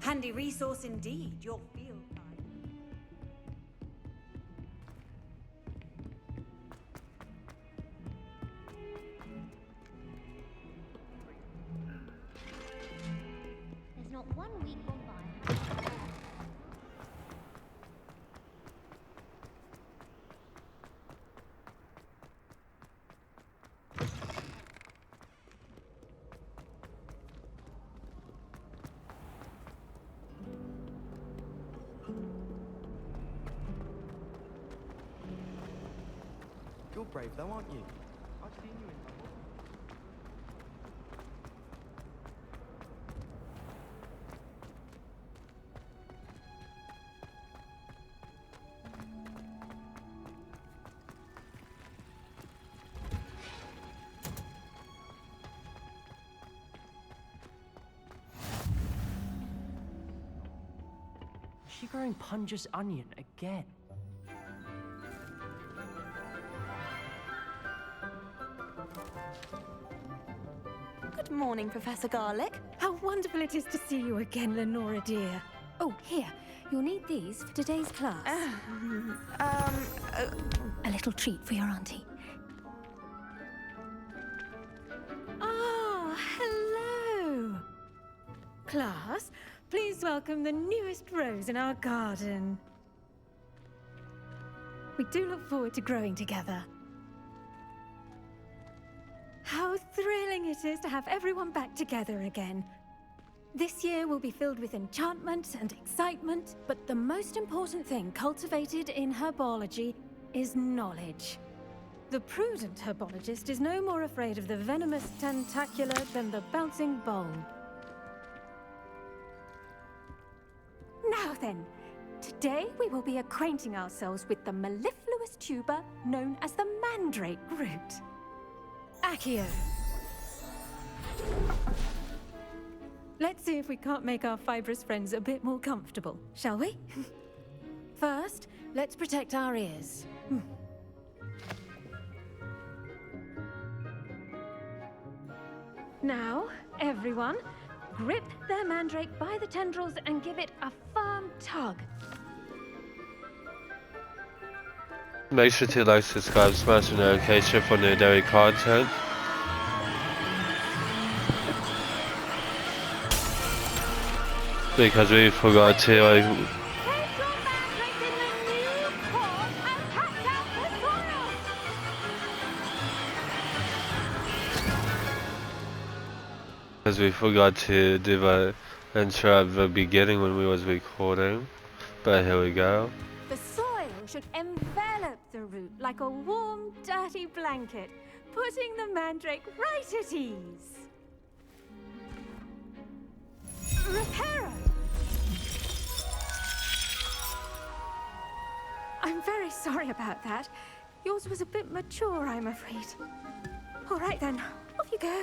Handy resource indeed, your field guide. There's not one week gone by. You're brave though, aren't you? I've seen you in trouble. Is she growing Punja's onion again? Good morning, Professor Garlick. How wonderful it is to see you again, Lenora dear. Oh, here. You'll need these for today's class. A little treat for your auntie. Ah, hello. Class, please welcome the newest rose in our garden. We do look forward to growing together. How thrilling it is to have everyone back together again. This year will be filled with enchantment and excitement, but the most important thing cultivated in herbology is knowledge. The prudent herbologist is no more afraid of the venomous tentacula than the bouncing bulb. Now then, today we will be acquainting ourselves with the mellifluous tuber known as the mandrake root. Accio. Let's see if we can't make our fibrous friends a bit more comfortable, shall we? First, let's protect our ears. Now, everyone, grip their mandrake by the tendrils and give it a firm tug. Make sure to like, subscribe, smash the notification for new daily content. Because we forgot to Place your mandrake in the new pot and catch out the soil! do the intro at the beginning when we was recording. But here we go. The soil should envelop the root like a warm, dirty blanket, putting the mandrake right at ease. Reparo! I'm very sorry about that. Yours was a bit mature, I'm afraid. All right then, off you go.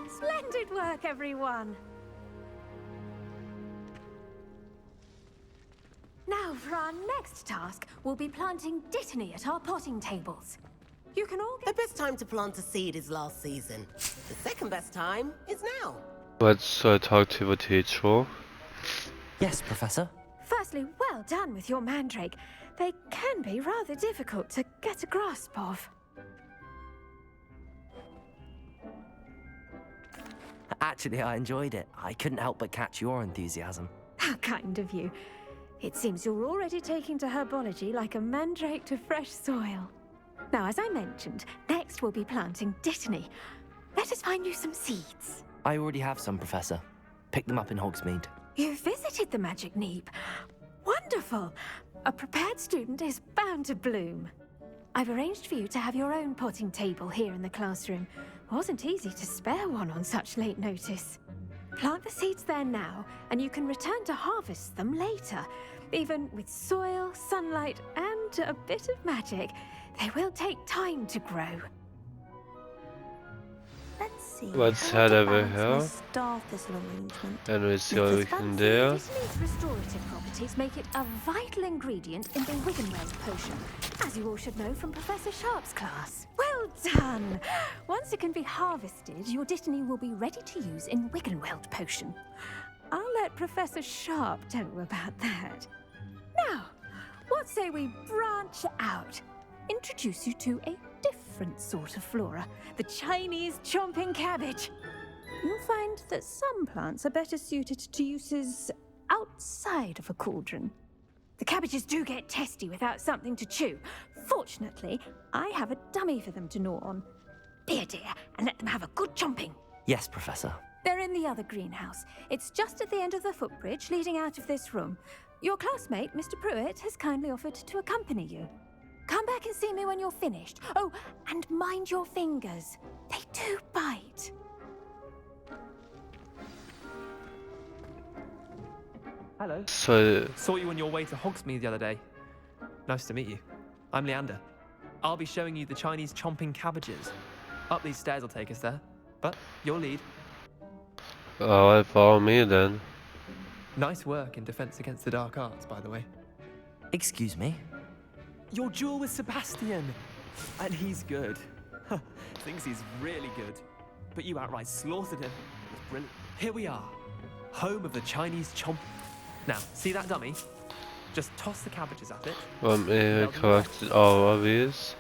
Splendid work, everyone. Now, for our next task, we'll be planting dittany at our potting tables. You can all The get... best time to plant a seed is last season. The second best time is now. Let's talk to the teacher. Yes, Professor. Firstly, well done with your mandrake. They can be rather difficult to get a grasp of. Actually, I enjoyed it. I couldn't help but catch your enthusiasm. How kind of you. It seems you're already taking to herbology like a mandrake to fresh soil. Now, as I mentioned, next we'll be planting dittany. Let us find you some seeds. I already have some, Professor. Picked them up in Hogsmeade. You visited the Magic Neep. Wonderful! A prepared student is bound to bloom. I've arranged for you to have your own potting table here in the classroom. Wasn't easy to spare one on such late notice. Plant the seeds there now, and you can return to harvest them later. Even with soil, sunlight, and a bit of magic, they will take time to grow. Let's see. Let's how head to over balance here. my star thistle arrangement. And we see what we can do. Dittany's restorative properties make it a vital ingredient in the Wiggenweld potion, as you all should know from Professor Sharp's class. Well done! Once it can be harvested, your Dittany will be ready to use in Wiggenweld potion. I'll let Professor Sharp tell you about that. Now, what say we branch out? Introduce you to a different sort of flora, the Chinese chomping cabbage. You'll find that some plants are better suited to uses outside of a cauldron. The cabbages do get testy without something to chew. Fortunately, I have a dummy for them to gnaw on. Be a dear and let them have a good chomping. Yes, Professor. They're in the other greenhouse. It's just at the end of the footbridge leading out of this room. Your classmate, Mr. Pruitt, has kindly offered to accompany you. Come back and see me when you're finished. Oh, and mind your fingers. They do bite. Hello. So, Saw you on your way to Hogsmeade the other day. Nice to meet you. I'm Leander. I'll be showing you the Chinese chomping cabbages. Up these stairs will take us there. But your lead. alright, follow me then. Nice work in Defense Against the Dark Arts, by the way. Excuse me? Your duel with Sebastian! And he's good. Thinks he's really good. But you outright slaughtered him. It was brilliant. Here we are. Home of the Chinese chomp. Now, see that dummy? Just toss the cabbages at it. Want me to collect all of these?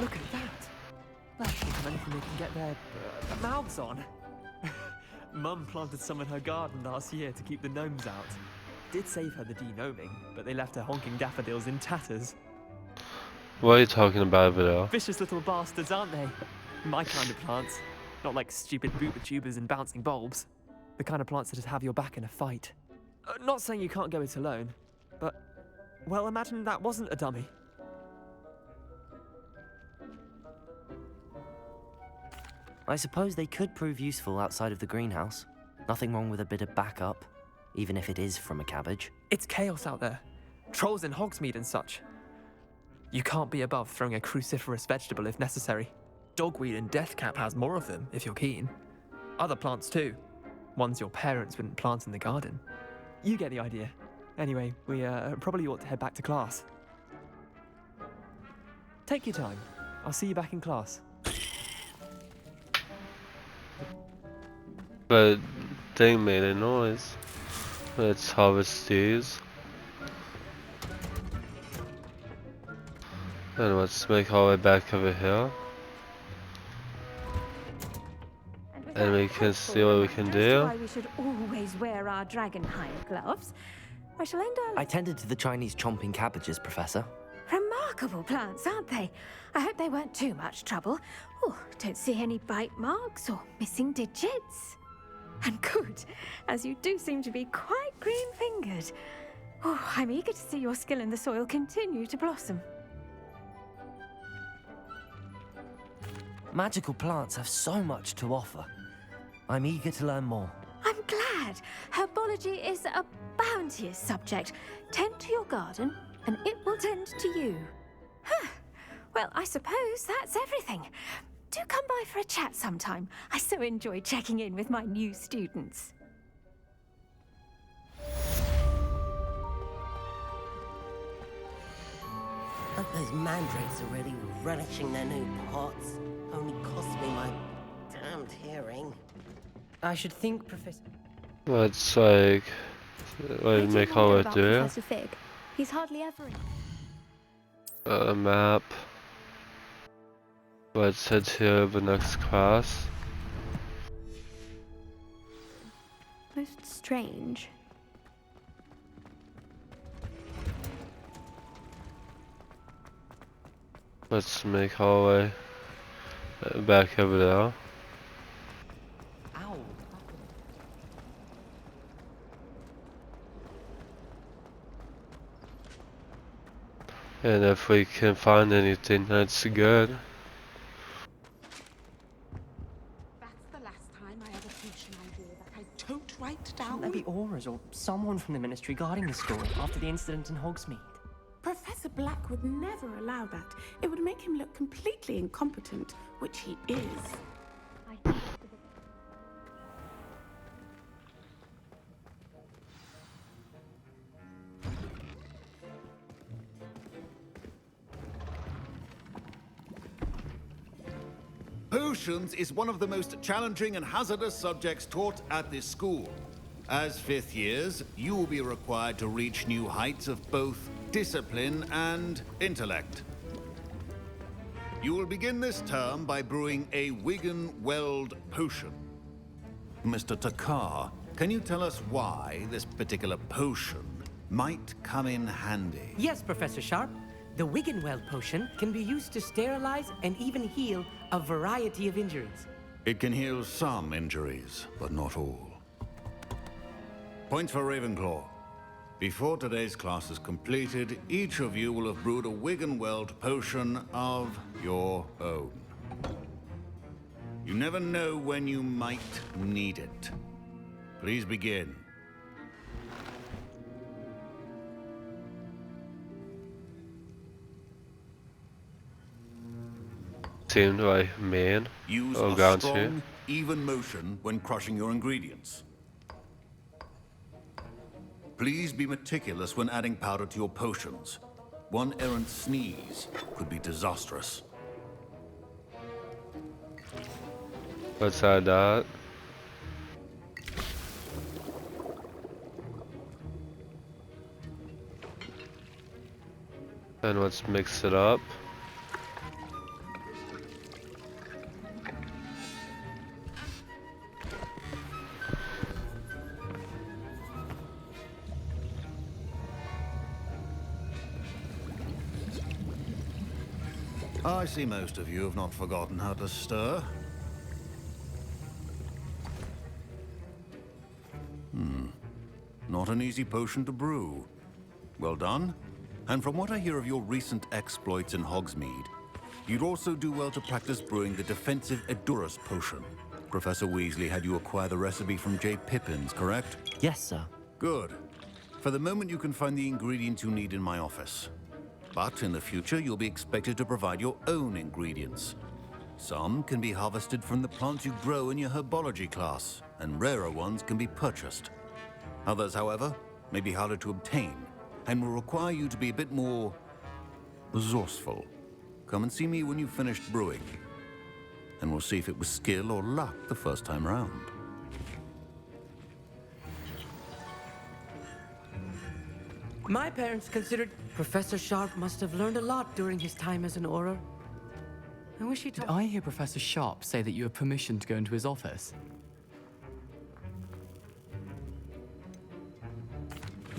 Look at that! That's not anything they can get their mouths on. Mum planted some in her garden last year to keep the gnomes out. Did save her the de-gnoming, but they left her honking daffodils in tatters. What are you talking about over there? Vicious little bastards, aren't they? My kind of plants. Not like stupid booba-tubers and bouncing bulbs. The kind of plants that just have your back in a fight. Not saying you can't go it alone, but... well, imagine that wasn't a dummy. I suppose they could prove useful outside of the greenhouse. Nothing wrong with a bit of backup, even if it is from a cabbage. It's chaos out there. Trolls in Hogsmeade and such. You can't be above throwing a cruciferous vegetable if necessary. Dogweed and deathcap has more of them, if you're keen. Other plants too. Ones your parents wouldn't plant in the garden. You get the idea. Anyway, we probably ought to head back to class. Take your time. I'll see you back in class. But they made a noise. Let's harvest these. And let's make our way back over here. And we can see what we can do. Why we should always wear our dragonhide gloves. I shall end our... I tended to the Chinese chomping cabbages, Professor. Remarkable plants, aren't they? I hope they weren't too much trouble. Oh, don't see any bite marks or missing digits. And good, as you do seem to be quite green-fingered. Oh, I'm eager to see your skill in the soil continue to blossom. Magical plants have so much to offer. I'm eager to learn more. I'm glad. Herbology is a bounteous subject. Tend to your garden, and it will tend to you. Huh. Well, I suppose that's everything. Do come by for a chat sometime. I so enjoy checking in with my new students. Hope those mandrakes are really relishing their new pots. Only cost me my damned hearing. I should think, Professor. Let's like make our way through. Professor Fig. He's hardly ever in. A map. Let's head to the next class. Most strange. Let's make our way back over there. Ow. And if we can find anything, that's good. That's the last time I ever teach an idea that I don't write down. There be auras or someone from the ministry guarding the store after the incident in Hogsmeade. Professor Black would never allow that. It would make him look completely incompetent, which he is. Potions is one of the most challenging and hazardous subjects taught at this school. As 5th years, you will be required to reach new heights of both discipline and intellect. You will begin this term by brewing a Wigan-Weld potion. Mr. Takar, can you tell us why this particular potion might come in handy? Yes, Professor Sharp. The Wigan-Weld potion can be used to sterilize and even heal a variety of injuries. It can heal some injuries, but not all. Points for Ravenclaw. Before today's class is completed, each of you will have brewed a Wigan-Weld potion of your own. You never know when you might need it. Please begin. Seemed like man. Use Oh, a God, strong, even motion when crushing your ingredients. Please be meticulous when adding powder to your potions. One errant sneeze could be disastrous. Let's add that. And let's mix it up. I see most of you have not forgotten how to stir. Not an easy potion to brew. Well done. And from what I hear of your recent exploits in Hogsmeade, you'd also do well to practice brewing the defensive Edurus potion. Professor Weasley had you acquire the recipe from J. Pippins, correct? Yes, sir. Good. For the moment, you can find the ingredients you need in my office. But in the future, you'll be expected to provide your own ingredients. Some can be harvested from the plants you grow in your herbology class, and rarer ones can be purchased. Others, however, may be harder to obtain, and will require you to be a bit more resourceful. Come and see me when you've finished brewing, and we'll see if it was skill or luck the first time round. My parents considered Professor Sharp must have learned a lot during his time as an Auror. I wish he Did told... I hear Professor Sharp say that you have permission to go into his office?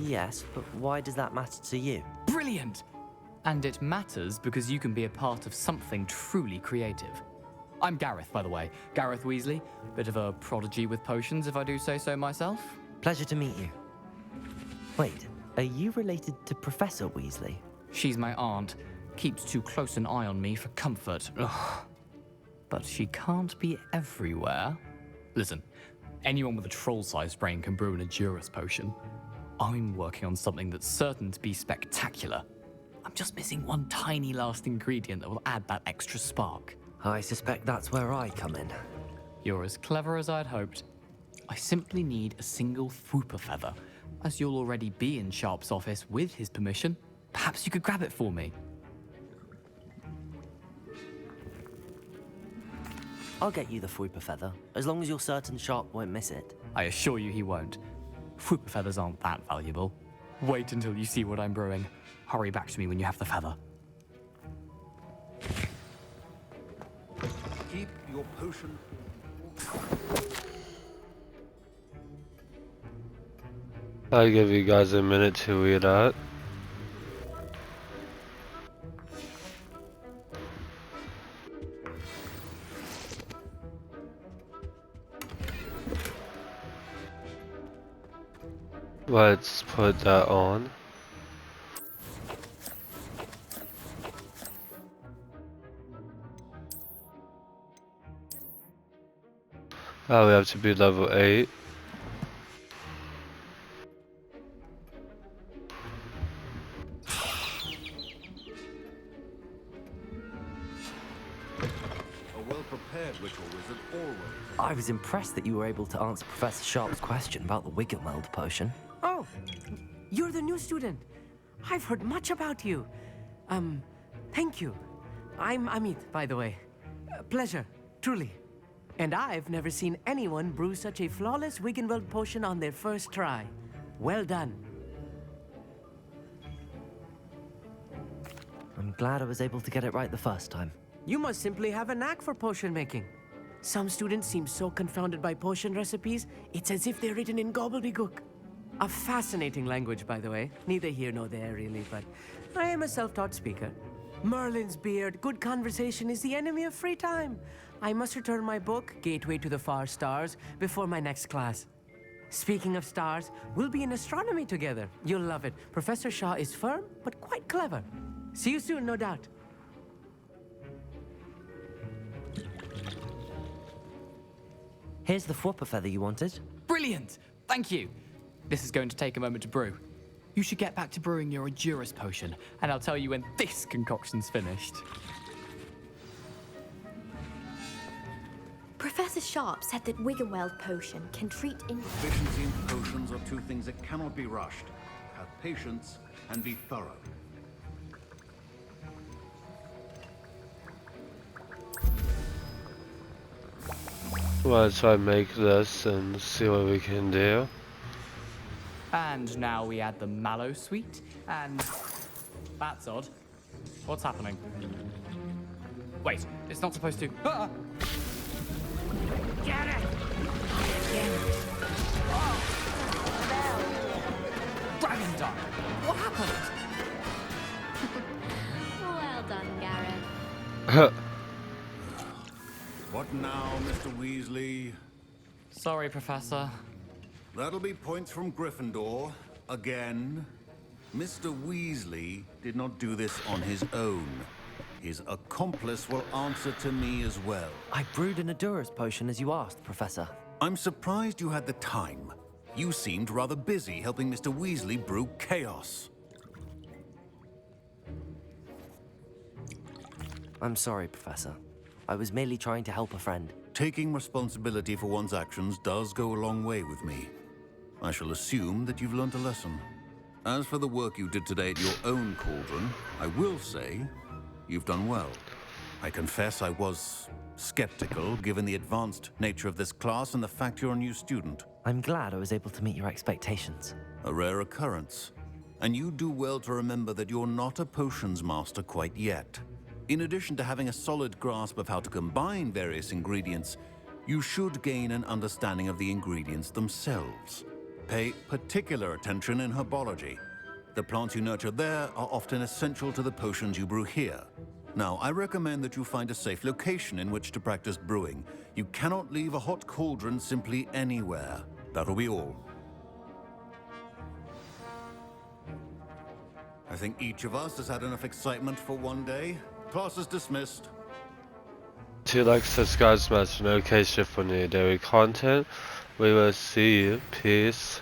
Yes, but why does that matter to you? Brilliant! And it matters because you can be a part of something truly creative. I'm Gareth, by the way. Gareth Weasley. Bit of a prodigy with potions, if I do say so myself. Pleasure to meet you. Wait, are you related to Professor Weasley? She's my aunt. Keeps too close an eye on me for comfort. Ugh. But she can't be everywhere. Listen, anyone with a troll-sized brain can brew an Edurus potion. I'm working on something that's certain to be spectacular. I'm just missing one tiny last ingredient that will add that extra spark. I suspect that's where I come in. You're as clever as I'd hoped. I simply need a single Fwooper feather. As you'll already be in Sharp's office with his permission, perhaps you could grab it for me. I'll get you the Fwooper feather, as long as you're certain Sharp won't miss it. I assure you he won't. Fwooper feathers aren't that valuable. Wait until you see what I'm brewing. Hurry back to me when you have the feather. Keep your potion. I'll give you guys a minute to read that. Let's put that on. Oh, we have to be level 8. I was impressed that you were able to answer Professor Sharp's question about the Wigan-Weld potion. Oh, you're the new student. I've heard much about you. Thank you. I'm Amit, by the way. Pleasure. truly. And I've never seen anyone brew such a flawless Wiggenweld potion on their first try. Well done. I'm glad I was able to get it right the first time. You must simply have a knack for potion making. Some students seem so confounded by potion recipes, it's as if they're written in gobbledygook. A fascinating language, by the way. Neither here nor there, really, but I am a self-taught speaker. Merlin's beard, good conversation is the enemy of free time. I must return my book, Gateway to the Far Stars, before my next class. Speaking of stars, we'll be in astronomy together. You'll love it. Professor Shaw is firm, but quite clever. See you soon, no doubt. Here's the Fwopper feather you wanted. Brilliant! Thank you. This is going to take a moment to brew. You should get back to brewing your Edurus potion, and I'll tell you when this concoction's finished. Professor Sharp said that Wiggenweld potion can treat Efficiency in potions are two things that cannot be rushed. Have patience and be thorough. Well, try and make this and see what we can do. And now we add the mallow sweet, and... That's odd. What's happening? Wait, it's not supposed to... Ah! Get it! Dragon Dart! What happened? Well done, Gareth. What now, Mr. Weasley? Sorry, Professor. That'll be points from Gryffindor. Again. Mr. Weasley did not do this on his own. His accomplice will answer to me as well. I brewed an Edurus potion as you asked, Professor. I'm surprised you had the time. You seemed rather busy helping Mr. Weasley brew chaos. I'm sorry, Professor. I was merely trying to help a friend. Taking responsibility for one's actions does go a long way with me. I shall assume that you've learnt a lesson. As for the work you did today at your own cauldron, I will say you've done well. I confess I was skeptical, given the advanced nature of this class and the fact you're a new student. I'm glad I was able to meet your expectations. A rare occurrence. And you do well to remember that you're not a potions master quite yet. In addition to having a solid grasp of how to combine various ingredients, you should gain an understanding of the ingredients themselves. Pay particular attention in herbology. The plants you nurture there are often essential to the potions you brew here. Now, I recommend that you find a safe location in which to practice brewing. You cannot leave a hot cauldron simply anywhere. That'll be all. I think each of us has had enough excitement for one day. Class is dismissed. If you like, subscribe, smash the notification for new daily content. We will see you. Peace.